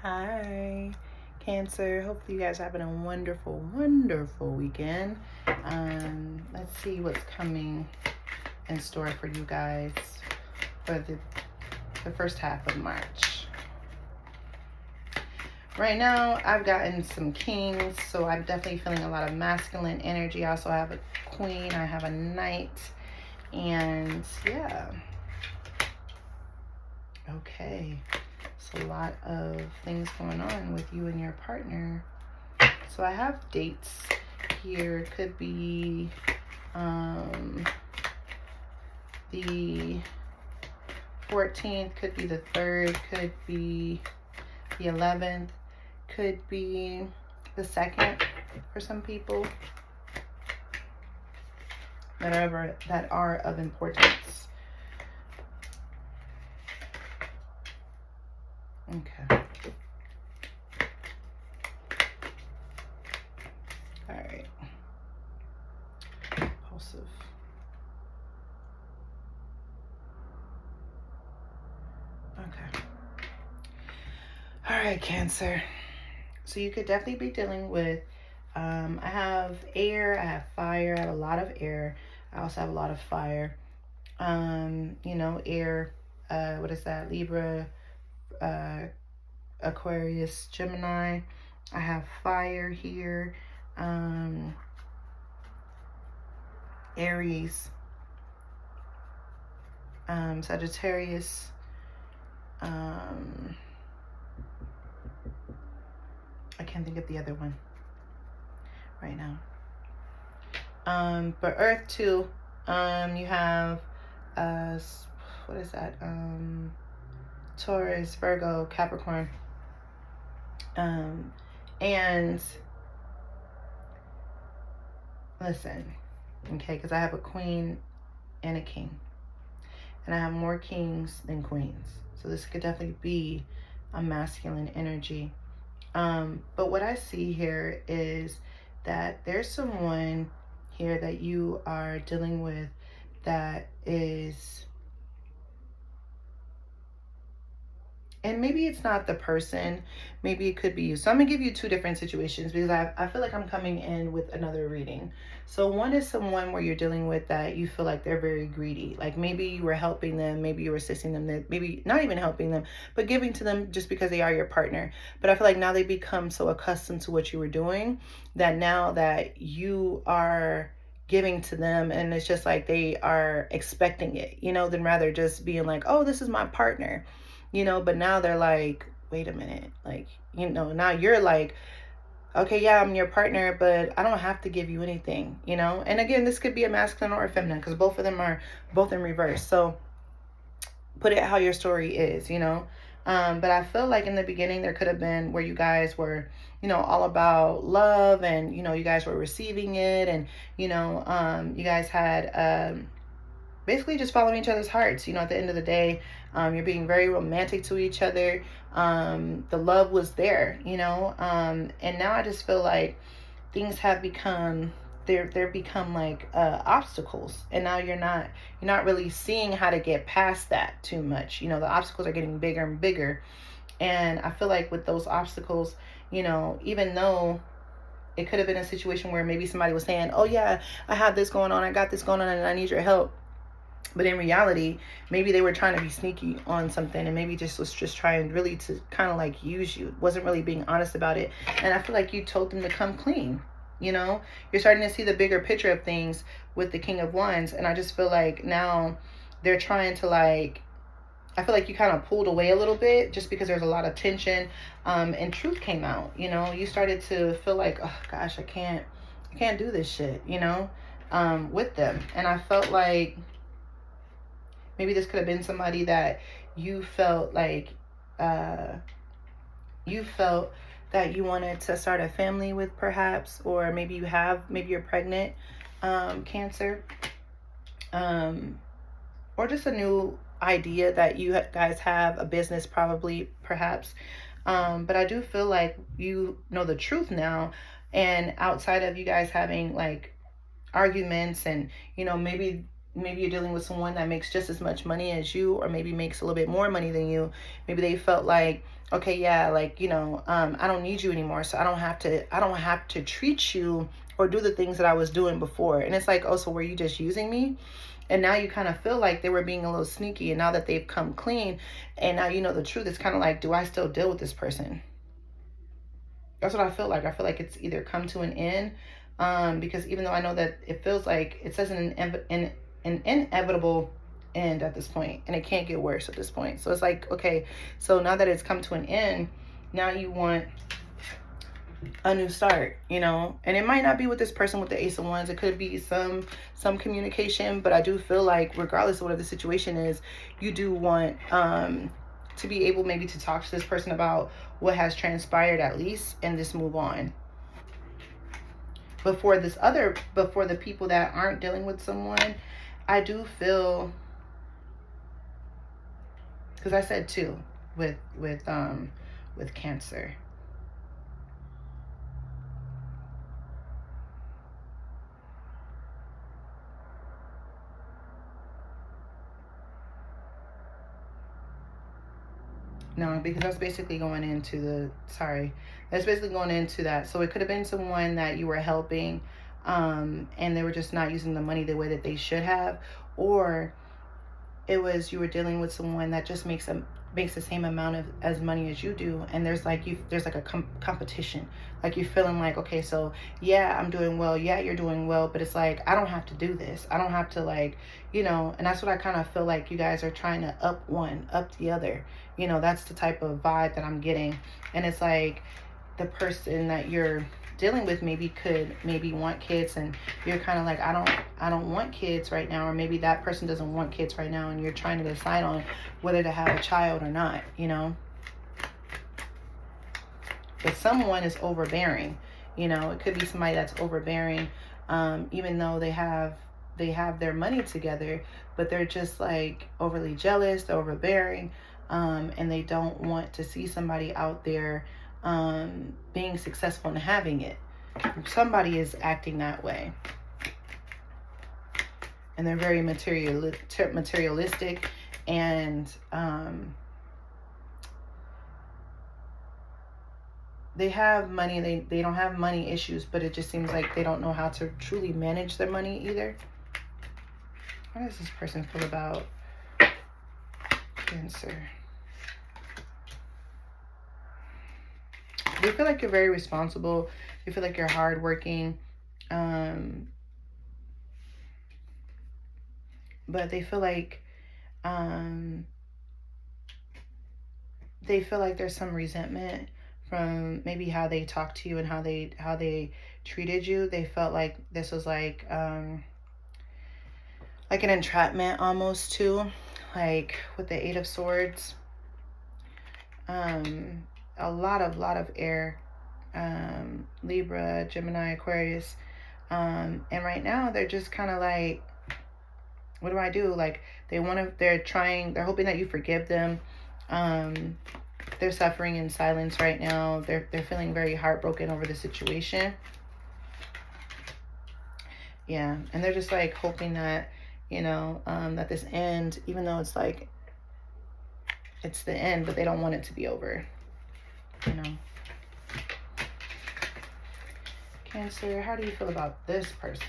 Hi, Cancer. Hopefully you guys are having a wonderful, wonderful weekend. Let's see what's coming in store for you guys for the first half of March. Right now, I've gotten some kings, so I'm definitely feeling a lot of masculine energy. I also have a queen, I have a knight, and yeah. Okay. A lot of things going on with you and your partner. So I have dates here. Could be the 14th, could be the 3rd, could be the 11th, could be the 2nd for some people that are of importance. Okay. All right. Impulsive. Okay. All right, Cancer. So you could definitely be dealing with, I have air, I have fire, I have a lot of air. I also have a lot of fire. Air, what is that? Libra, Aquarius, Gemini. I have fire here. Aries, Sagittarius, I can't think of the other one right now. But Earth too, you have, what is that? Taurus, Virgo, Capricorn. And listen, okay, because I have a queen and a king. And I have more kings than queens. So this could definitely be a masculine energy. But what I see here is that there's someone here that you are dealing with that is, and maybe it's not the person, maybe it could be you. So I'm gonna give you two different situations because I feel like I'm coming in with another reading. So one is someone where you're dealing with that you feel like they're very greedy. Like maybe you were helping them, maybe you were assisting them, maybe not even helping them, but giving to them just because they are your partner. But I feel like now they become so accustomed to what you were doing that now that you are giving to them and it's just like they are expecting it, than rather just being like, oh, this is my partner. But now they're like, wait a minute, like, now you're like, okay, yeah, I'm your partner, but I don't have to give you anything, And again, this could be a masculine or a feminine because both of them are both in reverse. So put it how your story is, But I feel like in the beginning there could have been where you guys were, all about love and, you guys were receiving it and, you guys had, basically just following each other's hearts. At the end of the day, you're being very romantic to each other. The love was there, and now I just feel like things have become, they're become like obstacles, and now you're not really seeing how to get past that too much. The obstacles are getting bigger and bigger, and I feel like with those obstacles, even though it could have been a situation where maybe somebody was saying, oh yeah, I have this going on, I got this going on, and I need your help. But in reality, maybe they were trying to be sneaky on something and maybe just was just trying really to kind of like use you. Wasn't really being honest about it. And I feel like you told them to come clean. You're starting to see the bigger picture of things with the King of Wands. And I just feel like now they're trying to like, I feel like you kind of pulled away a little bit just because there's a lot of tension, and truth came out. You started to feel like, oh gosh, I can't do this shit, with them. And I felt like maybe this could have been somebody that you felt like, you felt that you wanted to start a family with, perhaps, or maybe you're pregnant, Cancer, or just a new idea that you guys have, a business probably, perhaps. But I do feel like you know the truth now, and outside of you guys having like arguments and maybe maybe you're dealing with someone that makes just as much money as you, or maybe makes a little bit more money than you. Maybe they felt like, okay, yeah, like, you know, I don't need you anymore, so I don't have to treat you or do the things that I was doing before. And it's like, oh, so were you just using me? And now you kind of feel like they were being a little sneaky, and now that they've come clean and now you know the truth, it's kind of like, do I still deal with this person? That's what I feel like. I feel like it's either come to an end, because even though I know that it feels like it says an inevitable end at this point, and it can't get worse at this point. So it's like, okay, so now that it's come to an end, now you want a new start, you know. And it might not be with this person with the Ace of Wands. It could be some communication, but I do feel like regardless of what the situation is, you do want to be able maybe to talk to this person about what has transpired at least, and just move on. Before the people that aren't dealing with someone, I do feel, because I said too with Cancer. No, because that's basically going into that's basically going into that. So it could have been someone that you were helping, and they were just not using the money the way that they should have, or it was you were dealing with someone that just makes the same amount of as money as you do, and there's like a competition. Like you're feeling like, okay, so yeah, I'm doing well, yeah, you're doing well, but it's like, I don't have to do this, I don't have to, like, you know. And that's what I kind of feel like you guys are trying to up one up the other, you know. That's the type of vibe that I'm getting. And it's like the person that you're dealing with could want kids, and you're kind of like, I don't want kids right now. Or maybe that person doesn't want kids right now, and you're trying to decide on whether to have a child or not, you know. But someone is overbearing, you know. It could be somebody that's overbearing, even though they have their money together, but they're just like overly jealous, they're overbearing, and they don't want to see somebody out there being successful and having it. Somebody is acting that way, and they're very materialistic, and they have money. They don't have money issues, but it just seems like they don't know how to truly manage their money either. How does this person feel about Cancer? They feel like you're very responsible. They feel like you're hardworking. But they feel like there's some resentment from maybe how they talked to you and how they treated you. They felt like this was like an entrapment almost too, like with the Eight of Swords. A lot of air, Libra, Gemini, Aquarius, and right now they're just kind of like, what do I do? Like they're hoping that you forgive them. They're suffering in silence right now. They're feeling very heartbroken over the situation. Yeah, and they're just like hoping that, you know, that this end, even though it's like it's the end, but they don't want it to be over, you know. Cancer, how do you feel about this person?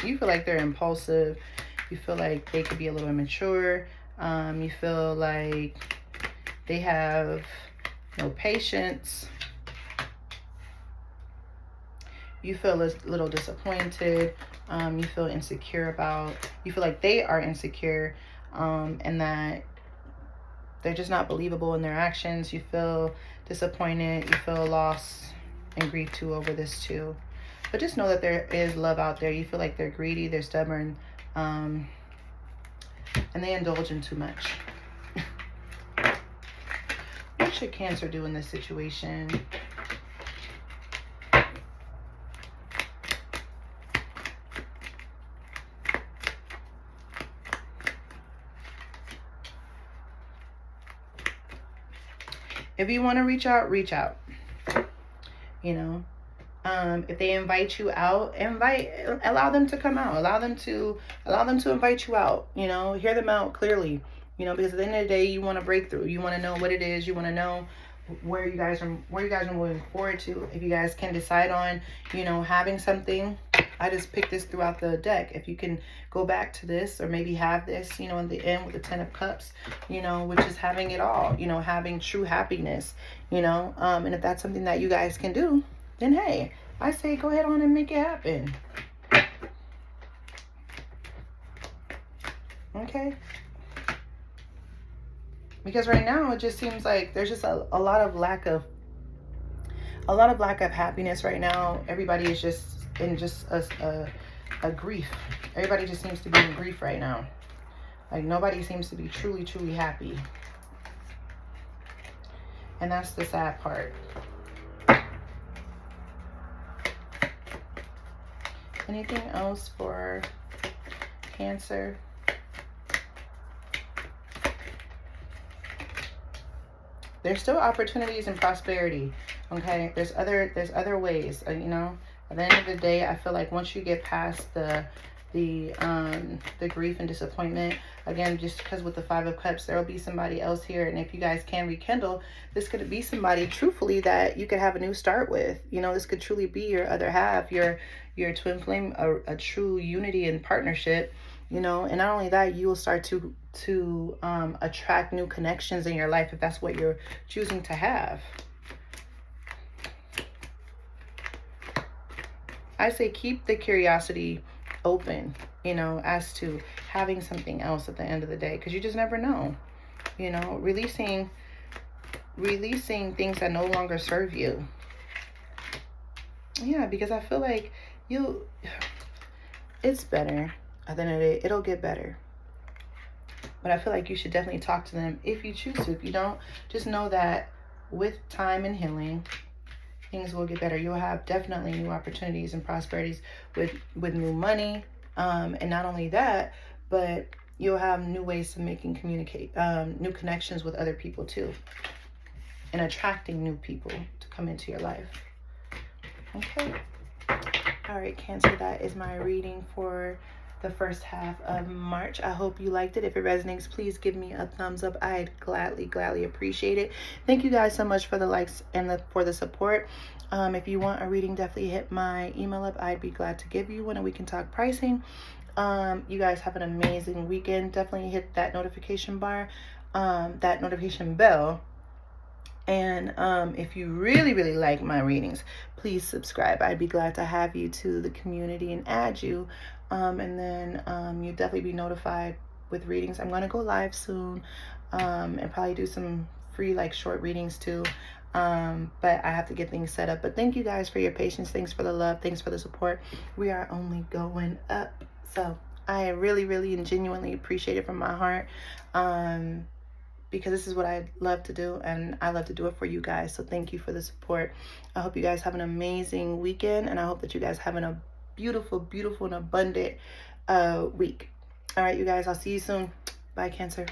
You feel like they're impulsive. You feel like they could be a little immature. You feel like they have no patience. You feel a little disappointed. You feel insecure you feel like they are insecure, and that they're just not believable in their actions. You feel disappointed. You feel loss and grief too over this too. But just know that there is love out there. You feel like they're greedy, they're stubborn, and they indulge in too much. What should Cancer do in this situation? If you want to reach out, reach out. you know. If they invite you out, allow them to come out, allow them to invite you out, you know, hear them out clearly, you know, because at the end of the day, you want to break through, you want to know what it is, you want to know where you guys are moving forward to. If you guys can decide on, you know, having something, I just picked this throughout the deck. If you can go back to this, or maybe have this, you know, in the end with the 10 of Cups, you know, which is having it all, you know, having true happiness, you know, and if that's something that you guys can do, then hey, I say go ahead on and make it happen. Okay? Because right now it just seems like there's just a lot of lack of happiness right now. Everybody is just in just a grief. Everybody just seems to be in grief right now. Like nobody seems to be truly happy. And that's the sad part. Anything else for Cancer? There's still opportunities and prosperity. Okay, there's other ways. You know, at the end of the day, I feel like once you get past the grief and disappointment, again, just because with the 5 of Cups, there will be somebody else here, and if you guys can rekindle, this could be somebody truthfully that you could have a new start with. You know, this could truly be your other half, your twin flame, a true unity and partnership. You know, and not only that, you will start to attract new connections in your life if that's what you're choosing to have. I say keep the curiosity open, you know, as to having something else at the end of the day, because you just never know. You know, releasing things that no longer serve you. Yeah, because I feel like it's better. At the end of the day, it'll get better. But I feel like you should definitely talk to them if you choose to. If you don't, just know that with time and healing, things will get better. You'll have definitely new opportunities and prosperities with new money. And not only that, but you'll have new ways to new connections with other people too. And attracting new people to come into your life. Okay. All right, Cancer, that is my reading for the first half of March. I hope you liked it. If it resonates, please give me a thumbs up. I'd gladly appreciate it. Thank you guys so much for the likes and for the support. If you want a reading, definitely hit my email up. I'd be glad to give you one, and we can talk pricing. You guys have an amazing weekend. Definitely hit that notification bar, that notification bell. And if you really like my readings, please subscribe. I'd be glad to have you to the community and add you. And then you'll definitely be notified with readings. I'm going to go live soon and probably do some free like short readings too. But I have to get things set up. But thank you guys for your patience. Thanks for the love. Thanks for the support. We are only going up. So I really and genuinely appreciate it from my heart. Because this is what I love to do, and I love to do it for you guys. So thank you for the support. I hope you guys have an amazing weekend, and I hope that you guys having a beautiful and abundant week. All right, you guys, I'll see you soon. Bye, Cancer.